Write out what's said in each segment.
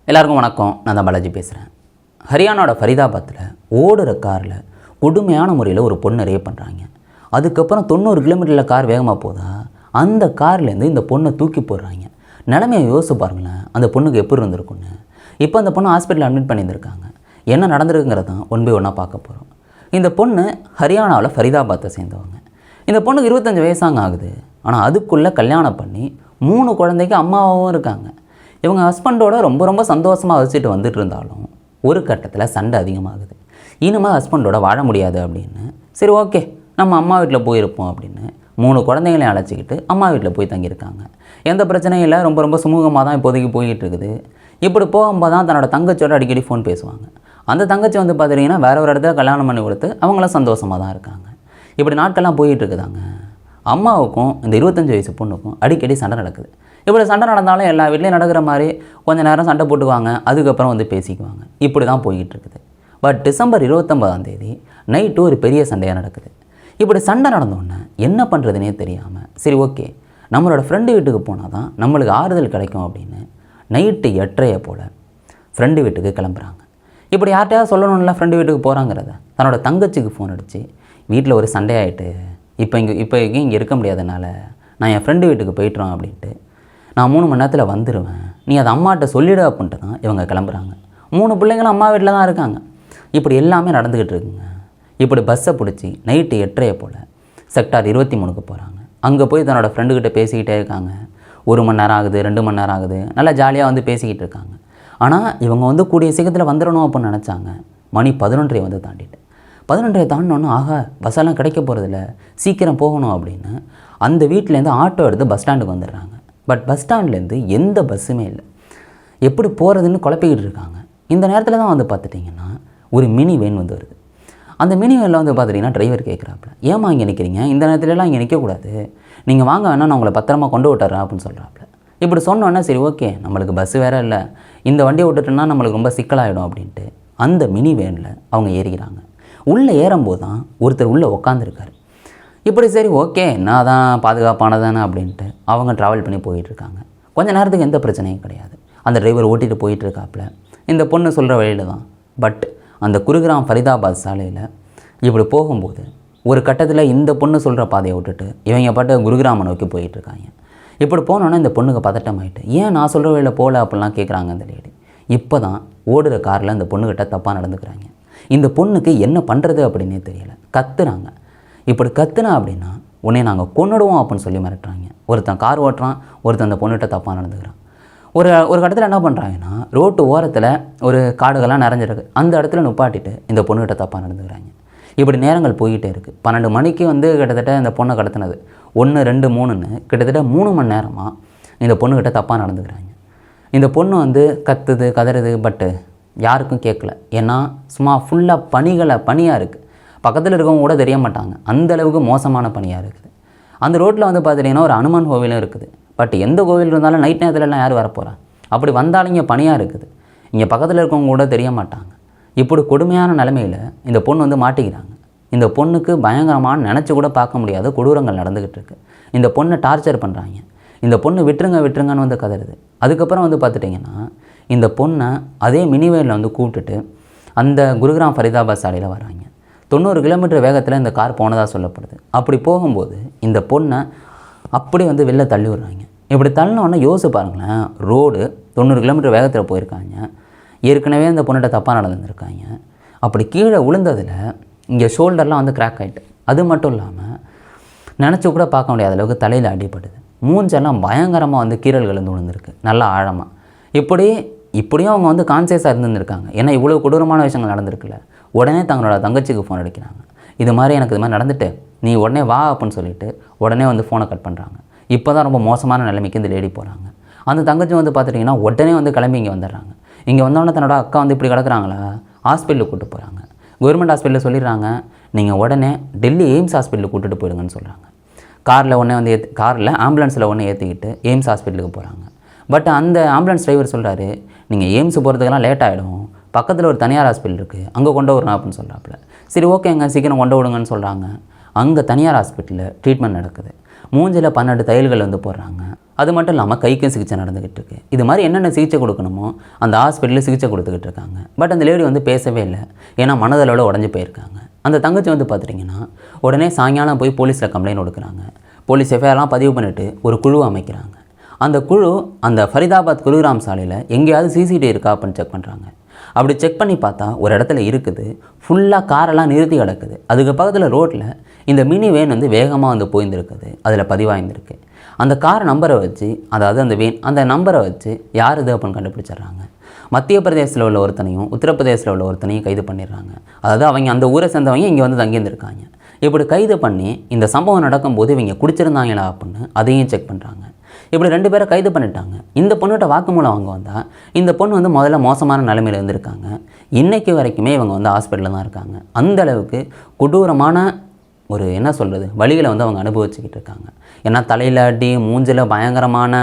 எல்லாருக்கும் வணக்கம். நான் தான் பாலாஜி பேசுகிறேன். ஹரியானாவோட ஃபரிதாபாத்தில் ஓடுற காரில் கொடுமையான முறையில் ஒரு பொண்ணை ரேப் பண்ணுறாங்க. அதுக்கப்புறம் 90 கிலோமீட்டரில் கார் வேகமாக போதா அந்த கார்லேருந்து இந்த பொண்ணை தூக்கி போடுறாங்க. நிலைமையை யோசிச்சு பாருங்களேன், அந்த பொண்ணுக்கு எப்படி இருந்திருக்குன்னு. இப்போ அந்த பொண்ணு ஹாஸ்பிட்டலில் அட்மிட் பண்ணியிருந்திருக்காங்க. என்ன நடந்திருக்குங்கிறத தான் ஒன் பை ஒன்னாக பார்க்க போகிறோம். இந்த பொண்ணு ஹரியானாவில் ஃபரிதாபாத்தை சேர்ந்தவங்க. இந்த பொண்ணுக்கு 25 வயசாங்க ஆகுது. ஆனால் அதுக்குள்ளே கல்யாணம் பண்ணி 3 குழந்தைக்கு அம்மாவும் இருக்காங்க. இவங்க ஹஸ்பண்டோட ரொம்ப சந்தோஷமாக வச்சுட்டு வந்துட்டு இருந்தாலும் ஒரு கட்டத்தில் சண்டை அதிகமாகுது. இனிமேல் ஹஸ்பண்டோட வாழ முடியாது அப்படின்னு சரி ஓகே நம்ம அம்மா வீட்டில் போயிருப்போம் அப்படின்னு 3 குழந்தைங்களையும் அழைச்சிக்கிட்டு அம்மா வீட்டில் போய் தங்கியிருக்காங்க. எந்த பிரச்சனையும் இல்லை, ரொம்ப சுமூகமாக தான் இப்போதைக்கு போய்கிட்டு இருக்குது. இப்படி போகும்போது தான் தன்னோட தங்கச்சியோட அடிக்கடி ஃபோன் பேசுவாங்க. அந்த தங்கச்சி வந்து பார்த்திங்கன்னா வேறு ஒரு இடத்துல கல்யாணம் பண்ணி கொடுத்து அவங்களாம் சந்தோஷமாக தான் இருக்காங்க. இப்படி நாட்கள்லாம் போயிட்டு இருக்குதாங்க. அம்மாவுக்கும் இந்த 25 வயசு பொண்ணுக்கும் அடிக்கடி சண்டை நடக்குது. இப்படி சண்டை நடந்தாலும் எல்லா வீட்லேயும் நடக்கிற மாதிரி கொஞ்சம் நேரம் சண்டை போட்டுக்குவாங்க, அதுக்கப்புறம் வந்து பேசிக்குவாங்க. இப்படி தான் போய்கிட்டு இருக்குது. பட் டிசம்பர் 29 நைட்டு ஒரு பெரிய சண்டையாக நடக்குது. இப்படி சண்டை நடந்தோடனே என்ன பண்ணுறதுனே தெரியாமல் சரி ஓகே நம்மளோட ஃப்ரெண்டு வீட்டுக்கு போனால் தான் நம்மளுக்கு ஆறுதல் கிடைக்கும் அப்படின்னு நைட்டு 8:30 போல் ஃப்ரெண்டு வீட்டுக்கு கிளம்புறாங்க. இப்படி யார்கிட்டையாவது சொல்லணும்ல ஃப்ரெண்டு வீட்டுக்கு போகிறாங்கிறத தன்னோட தங்கச்சிக்கு ஃபோன் அடித்து வீட்டில் ஒரு சண்டையாயிட்டு இப்போ இங்கே இருக்க முடியாதனால நான் என் ஃப்ரெண்டு வீட்டுக்கு போய்ட்டுறோம் அப்படின்ட்டு நான் 3 மணி நேரத்தில் வந்துடுவேன், நீ அதை அம்மாட்ட சொல்லிவிடு அப்படின்ட்டு தான் இவங்க கிளம்புறாங்க. 3 பிள்ளைங்களும் அம்மா வீட்டில் தான் இருக்காங்க. இப்படி எல்லாமே நடந்துக்கிட்டு இருக்குங்க. இப்படி பஸ்ஸை பிடிச்சி நைட்டு 8:30 போல் செக்டார் 23க்கு போகிறாங்க. அங்கே போய் தன்னோட ஃப்ரெண்டுக்கிட்ட பேசிக்கிட்டே இருக்காங்க. 1 மணி நேரம் ஆகுது, 2 மணி நேரம் ஆகுது, நல்லா ஜாலியாக வந்து பேசிக்கிட்டு இருக்காங்க. ஆனால் இவங்க வந்து கூடிய சீக்கிரத்தில் வந்துடணும் அப்படின்னு நினச்சாங்க. மணி 11:30 வந்து தாண்டிட்டு 11:30 தாண்டினோன்னு பஸ்ஸெல்லாம் கிடைக்க போகிறதில்ல, சீக்கிரம் போகணும் அப்படின்னு அந்த வீட்டிலேருந்து ஆட்டோ எடுத்து பஸ் ஸ்டாண்டுக்கு வந்துடுறாங்க. பட் பஸ் ஸ்டாண்ட்லேருந்து எந்த பஸ்ஸுமே இல்லை. எப்படி போகிறதுன்னு குழப்பிக்கிட்டு இருக்காங்க. இந்த நேரத்தில் தான் வந்து பார்த்துட்டிங்கன்னா ஒரு மினி வேன் வந்து வருது. அந்த மினி வேனில் வந்து பார்த்துட்டிங்கன்னா டிரைவர் கேட்குறாப்புல, ஏமா இங்கே நிற்கிறீங்க, இந்த நேரத்துலலாம் இங்கே நிற்கக்கூடாது, நீங்கள் வாங்க வேணா நான் உங்களை பத்திரமா கொண்டு விட்டுறேன் அப்படின்னு சொல்கிறாப்புல. இப்படி சொன்னோன்னா சரி ஓகே நம்மளுக்கு பஸ்ஸு வேறு இல்லை, இந்த வண்டியை விட்டுட்டோன்னா நம்மளுக்கு ரொம்ப சிக்கலாகிடும் அப்படின்ட்டு அந்த மினி வேனில் அவங்க ஏறிக்கிறாங்க. உள்ளே ஏறும்போது தான் ஒருத்தர் உள்ளே உட்காந்துருக்காரு. இப்படி சரி ஓகே நான் தான் பாதுகாப்பானதானே அப்படின்ட்டு அவங்க ட்ராவல் பண்ணி போயிட்டுருக்காங்க. கொஞ்சம் நேரத்துக்கு எந்த பிரச்சனையும் கிடையாது. அந்த டிரைவர் ஓட்டிகிட்டு போயிட்டுருக்காப்புல. இந்த பொண்ணு சொல்கிற வழியில் தான். பட் அந்த குருகிராம் ஃபரிதாபாத் சாலையில் இப்படி போகும்போது ஒரு கட்டத்தில் இந்த பொண்ணு சொல்கிற பாதையை விட்டுட்டு இவங்க பாட்டு குருகிராமை நோக்கி போயிட்டுருக்காங்க. இப்படி போனோன்னா இந்த பொண்ணுக்கு பதட்டமாயிட்டு ஏன் நான் சொல்கிற வழியில் போகல அப்படிலாம் கேட்குறாங்க அந்த லேடி. இப்போ தான் ஓடுற காரில் இந்த பொண்ணுக்கிட்ட தப்பாக நடந்துக்கிறாங்க. இந்த பொண்ணுக்கு என்ன பண்ணுறது அப்படின்னே தெரியலை. கத்துறாங்க. இப்படி கத்துனா அப்படின்னா உடனே நாங்கள் கொன்னுடுவோம் அப்படின்னு சொல்லி மிரட்டுறாங்க. ஒருத்தன் கார் ஓட்டுறான், ஒருத்தன் அந்த பொண்ணுகிட்ட தப்பாக நடந்துக்கிறான். ஒரு கட்டத்தில் என்ன பண்ணுறாங்கன்னா ரோட்டு ஓரத்தில் ஒரு காடுகள்லாம் நிறைஞ்சிருக்கு, அந்த இடத்துல நுப்பாட்டிட்டு இந்த பொண்ணுகிட்ட தப்பாக நடந்துக்கிறாங்க. இப்படி நேரங்கள் போய்கிட்டே இருக்குது. 12 மணிக்கு வந்து கிட்டத்தட்ட இந்த பொண்ணை கடத்தினது 1, 2, 3ன்னு கிட்டத்தட்ட 3 மணி நேரமாக இந்த பொண்ணுக்கிட்ட தப்பாக நடந்துக்கிறாங்க. இந்த பொண்ணு வந்து கத்துது கதறுது, பட்டு யாருக்கும் கேட்கல. ஏன்னா சும்மா ஃபுல்லாக பனியாக இருக்குது. பக்கத்தில் இருக்கவங்க கூட தெரிய மாட்டாங்க, அந்தளவுக்கு மோசமான பனியாக இருக்குது. அந்த ரோட்டில் வந்து பார்த்துட்டிங்கன்னா ஒரு அனுமன் கோவிலும் இருக்குது. பட் எந்த கோவில் இருந்தாலும் நைட் நேரத்துலலாம் யார் வரப்போகிறா, அப்படி வந்தாலும் இங்கே பனியாக இருக்குது. இங்கே பக்கத்தில் இருக்கவங்க கூட தெரிய மாட்டாங்க. இப்படி கொடுமையான நிலைமையில் இந்த பொண்ணு வந்து மாட்டிக்கிறாங்க. இந்த பொண்ணுக்கு பயங்கரமான நினச்சி கூட பார்க்க முடியாத கொடூரங்கள் நடந்துக்கிட்டு இருக்குது. இந்த பொண்ணை டார்ச்சர் பண்ணுறாங்க. இந்த பொண்ணு விட்டுருங்கன்னு வந்து கதறுது. அதுக்கப்புறம் வந்து பார்த்துட்டிங்கன்னா இந்த பொண்ணை அதே மினிவேனில் வந்து கூப்பிட்டுட்டு அந்த குருகிராம் ஃபரிதாபாத் சாலையில் வராங்க. 90 கிலோமீட்டர் வேகத்தில் இந்த கார் போனதாக சொல்லப்படுது. அப்படி போகும்போது இந்த பொண்ணை அப்படி வந்து வெளில தள்ளி விடுறாங்க. இப்படி தள்ளினோடனே யோசிச்சு பாருங்களேன், ரோடு 90 கிலோமீட்டர் வேகத்தில் போயிருக்காங்க. ஏற்கனவே இந்த பொண்ணுகிட்ட தப்பாக நடந்துருக்காங்க. அப்படி கீழே விழுந்ததில் இங்கே ஷோல்டர்லாம் வந்து கிராக் ஆகிட்டு, அது மட்டும் இல்லாமல் நினச்சி கூட பார்க்க முடியாத அளவுக்கு தலையில் அடிப்படுது. மூஞ்செல்லாம் பயங்கரமாக வந்து கீறல்கள் வந்து விழுந்திருக்கு, நல்லா ஆழமாக. இப்படியும் அவங்க வந்து கான்சியஸாக இருந்துருக்காங்க. ஏன்னா இவ்வளோ கொடூரமான விஷயங்கள் நடந்திருக்குல்ல. உடனே தங்களோட தங்கச்சிக்கு ஃபோன் அடிக்கிறாங்க. இது மாதிரி எனக்கு இது மாதிரி நடந்துட்டு நீ உடனே வா அப்படின்னு சொல்லிவிட்டு உடனே வந்து ஃபோனை கட் பண்ணுறாங்க. இப்போ தான் ரொம்ப மோசமான நிலைமைக்கு இந்த லேடி போகிறாங்க. அந்த தங்கச்சி வந்து பார்த்துட்டிங்கன்னா உடனே வந்து கிளம்பி இங்கே வந்துடுறாங்க. இங்கே வந்தோடனே தன்னோட அக்கா வந்து இப்படி கிடக்குறாங்களா, ஹாஸ்பிட்டலுக்கு கூப்பிட்டு போகிறாங்க. கவர்மெண்ட் ஹாஸ்பிட்டலில் சொல்லிடுறாங்க நீங்கள் உடனே டெல்லி எய்ம்ஸ் ஹாஸ்பிட்டலுக்கு கூப்பிட்டு போயிடுங்கன்னு சொல்கிறாங்க. காரில் ஆம்புலன்ஸில் ஏற்றிக்கிட்டு எய்ம்ஸ் ஹாஸ்பிட்டலுக்கு போகிறாங்க. பட் அந்த ஆம்புலன்ஸ் டிரைவர் சொல்கிறாரு நீங்கள் எய்ம்ஸ் போகிறதுக்கெல்லாம் லேட் ஆகிடும், பக்கத்தில் ஒரு தனியார் ஹாஸ்பிட்டல் இருக்குது, அங்கே கொண்டு வரணும் அப்படின்னு சொல்கிறாப்புல. சரி ஓகேங்க சீக்கிரம் கொண்டு விடுங்கன்னு சொல்கிறாங்க. அங்கே தனியார் ஹாஸ்பிட்டலில் ட்ரீட்மெண்ட் நடக்குது. மூஞ்சில் 12 தையல்கள் வந்து போடுறாங்க. அது மட்டும் இல்லாமல் கைக்கும் சிகிச்சை நடந்துக்கிட்டு இருக்கு. இது மாதிரி என்னென்ன சிகிச்சை கொடுக்கணுமோ அந்த ஹாஸ்பிட்டலில் சிகிச்சை கொடுத்துக்கிட்டு இருக்காங்க. பட் அந்த லேடி வந்து பேசவே இல்லை. ஏன்னா மனதளவில் உடஞ்சி போயிருக்காங்க. அந்த தங்கச்சி வந்து பார்த்துட்டிங்கன்னா உடனே சாயங்காலம் போய் போலீஸில் கம்ப்ளைண்ட் கொடுக்குறாங்க. போலீஸ் எஃப்ஐஆர்லாம் பதிவு பண்ணிவிட்டு ஒரு குழு அமைக்கிறாங்க. அந்த குழு அந்த ஃபரிதாபாத் குருகிராம் சாலையில் எங்கேயாவது சிசிடிவி இருக்கா அப்படின்னு செக் பண்ணுறாங்க. அப்படி செக் பண்ணி பார்த்தா ஒரு இடத்துல இருக்குது. ஃபுல்லாக காரெல்லாம் நிறுத்தி கிடக்குது. அதுக்கு பக்கத்தில் ரோட்டில் இந்த மினி வேன் வந்து வேகமாக வந்து போயிருந்துருக்குது. அதில் பதிவாயிருந்திருக்கு. அந்த கார் நம்பரை வச்சு, அதாவது அந்த வேன் அந்த நம்பரை வச்சு யார் இது அப்படின்னு கண்டுபிடிச்சிடுறாங்க. மத்திய பிரதேசத்தில் உள்ள ஒருத்தனையும் உத்தரப்பிரதேசத்தில் உள்ள ஒருத்தனையும் கைது பண்ணிடுறாங்க. அதாவது அவங்க அந்த ஊரை சேர்ந்தவங்க இங்கே வந்து தங்கியிருந்திருக்காங்க. இப்படி கைது பண்ணி இந்த சம்பவம் நடக்கும்போது இவங்க குடிச்சிருந்தாங்களா அப்படின்னு அதையும் செக் பண்ணுறாங்க. இப்படி 2 பேரை கைது பண்ணிட்டாங்க. இந்த பொண்ணுகிட்ட வாக்குமூலம் வாங்க வந்தால் இந்த பொண்ணு வந்து முதல்ல மோசமான நிலைமையில் இருந்திருக்காங்க. இன்றைக்கு வரைக்குமே இவங்க வந்து ஹாஸ்பிட்டலில் தான் இருக்காங்க. அந்த அளவுக்கு கொடூரமான ஒரு என்ன சொல்கிறது வலிகளை வந்து அவங்க அனுபவிச்சுக்கிட்டு இருக்காங்க. ஏன்னா தலையில் அடி, மூஞ்சில் பயங்கரமான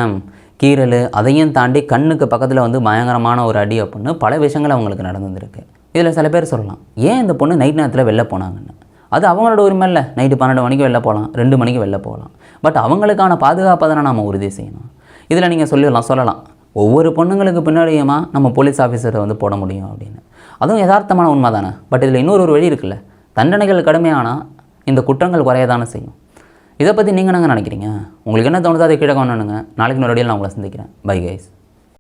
கீறல், அதையும் தாண்டி கண்ணுக்கு பக்கத்தில் வந்து பயங்கரமான ஒரு அடி அப்படின்னு பல விஷயங்கள் அவங்களுக்கு நடந்துருக்கு. இதில் சில பேர் சொல்லலாம், ஏன் இந்த பொண்ணு நைட் நேரத்தில் வெளில போனாங்கன்னு. அது அவங்களோட உரிமை இல்லை. நைட்டு 12 மணிக்கு வெளில போகலாம், 2 மணிக்கு வெளில போகலாம். பட் அவங்களுக்கான பாதுகாப்பை தானே நம்ம உறுதி செய்யணும். இதில் நீங்கள் சொல்லலாம் ஒவ்வொரு பொண்ணுங்களுக்கு பின்னாடியுமா நம்ம போலீஸ் ஆஃபீஸரை வந்து போட முடியும் அப்படின்னு. அதுவும் யதார்த்தமான உண்மை தானே. பட் இதில் இன்னொரு வழி இருக்குல்ல. தண்டனைகள் கடுமையானால் இந்த குற்றங்கள் குறைய தானே செய்யும். இதை பற்றி நீங்கள் என்னங்க நினைக்கிறீங்க? உங்களுக்கு என்ன தோணுதோ அதை கீழே கொண்டு நாளைக்கு இன்னொரு வழியில் நான் உங்களை சந்திக்கிறேன். Bye guys.